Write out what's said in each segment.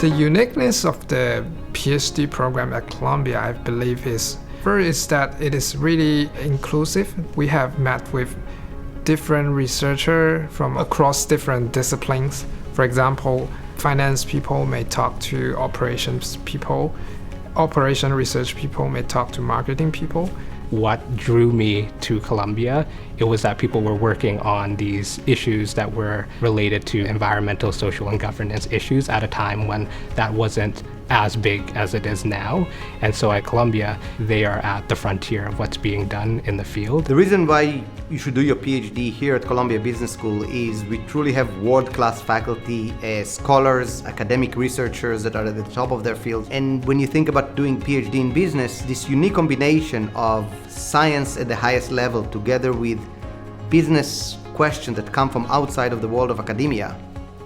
The uniqueness of the PhD program at Columbia, I believe, is that it is really inclusive. We have met with different researchers from across different disciplines. For example, finance people may talk to operations people, operation research people may talk to marketing people. What drew me to Columbia, it was that people were working on these issues that were related to environmental, social, and governance issues at a time when that wasn't as big as it is now. And so at Columbia, they are at the frontier of what's being done in the field. The reason why you should do your PhD here at Columbia Business School is we truly have world-class faculty, scholars, academic researchers that are at the top of their field. And when you think about doing PhD in business, this unique combination of science at the highest level together with business questions that come from outside of the world of academia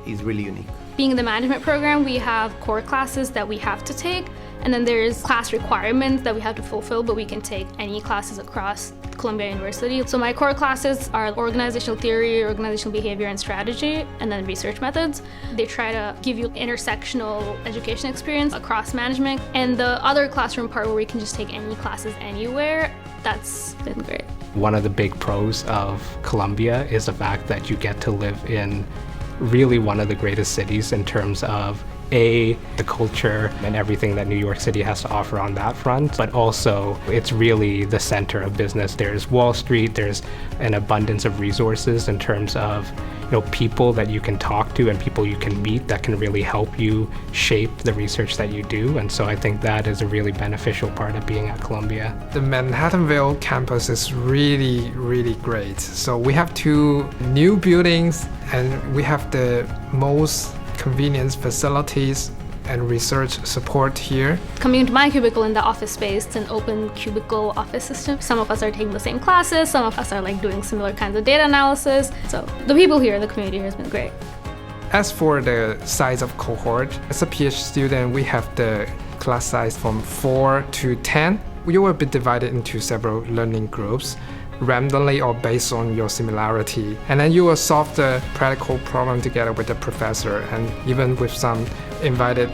is really unique. Being in the management program, we have core classes that we have to take, and then there's class requirements that we have to fulfill, but we can take any classes across Columbia University. So my core classes are organizational theory, organizational behavior and strategy, and then research methods. They try to give you intersectional education experience across management. And the other classroom part where we can just take any classes anywhere, that's been great. One of the big pros of Columbia is the fact that you get to live in really one of the greatest cities in terms of the culture and everything that New York City has to offer on that front, but also it's really the center of business. There's Wall Street, there's an abundance of resources in terms of people that you can talk to and people you can meet that can really help you shape the research that you do. And so I think that is a really beneficial part of being at Columbia. The Manhattanville campus is really, really great. So we have 2 new buildings and we have the most convenient facilities and research support here. Coming into my cubicle in the office space, it's an open cubicle office system. Some of us are taking the same classes, some of us are doing similar kinds of data analysis. So the people here, the community here has been great. As for the size of cohort, as a PhD student, we have the class size from 4 to 10. You will be divided into several learning groups, randomly or based on your similarity. And then you will solve the practical problem together with the professor and even with some invited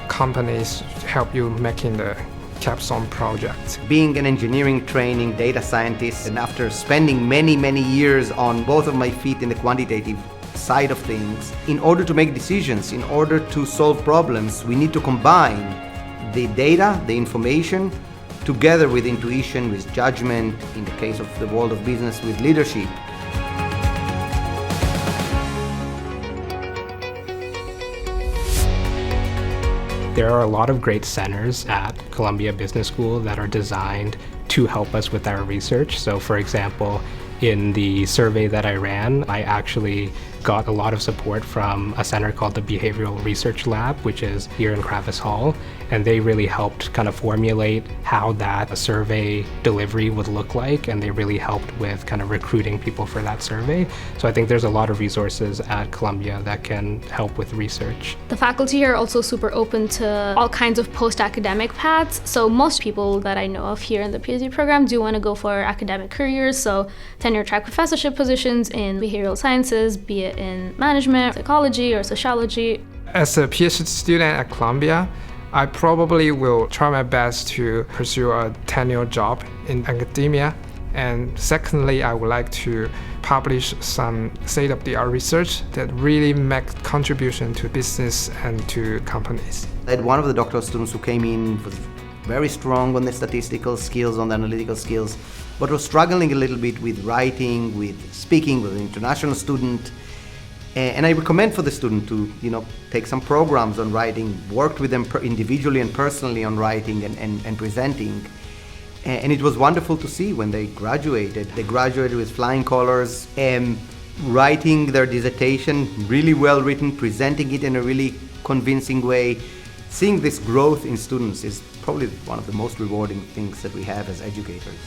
companies to help you making the capstone project. Being an engineering training data scientist, and after spending many years on both of my feet in the quantitative side of things, in order to make decisions, in order to solve problems, we need to combine the data, the information, together with intuition, with judgment, in the case of the world of business, with leadership. There are a lot of great centers at Columbia Business School that are designed to help us with our research. So for example, in the survey that I ran, I actually got a lot of support from a center called the Behavioral Research Lab, which is here in Kravis Hall, and they really helped kind of formulate how that survey delivery would look like, and they really helped with kind of recruiting people for that survey. So I think there's a lot of resources at Columbia that can help with research. The faculty here are also super open to all kinds of post-academic paths. So most people that I know of here in the PhD program do want to go for academic careers, so tenure-track professorship positions in behavioral sciences, be it in management, psychology, or sociology. As a PhD student at Columbia, I probably will try my best to pursue a tenure job in academia. And secondly, I would like to publish some state-of-the-art research that really makes contribution to business and to companies. I had one of the doctoral students who came in was very strong on the statistical skills, on the analytical skills, but was struggling a little bit with writing, with speaking, with an international student. And I recommend for the student to, take some programs on writing, worked with them individually and personally on writing and presenting. And it was wonderful to see when they graduated. They graduated with flying colors, writing their dissertation really well written, presenting it in a really convincing way. Seeing this growth in students is probably one of the most rewarding things that we have as educators.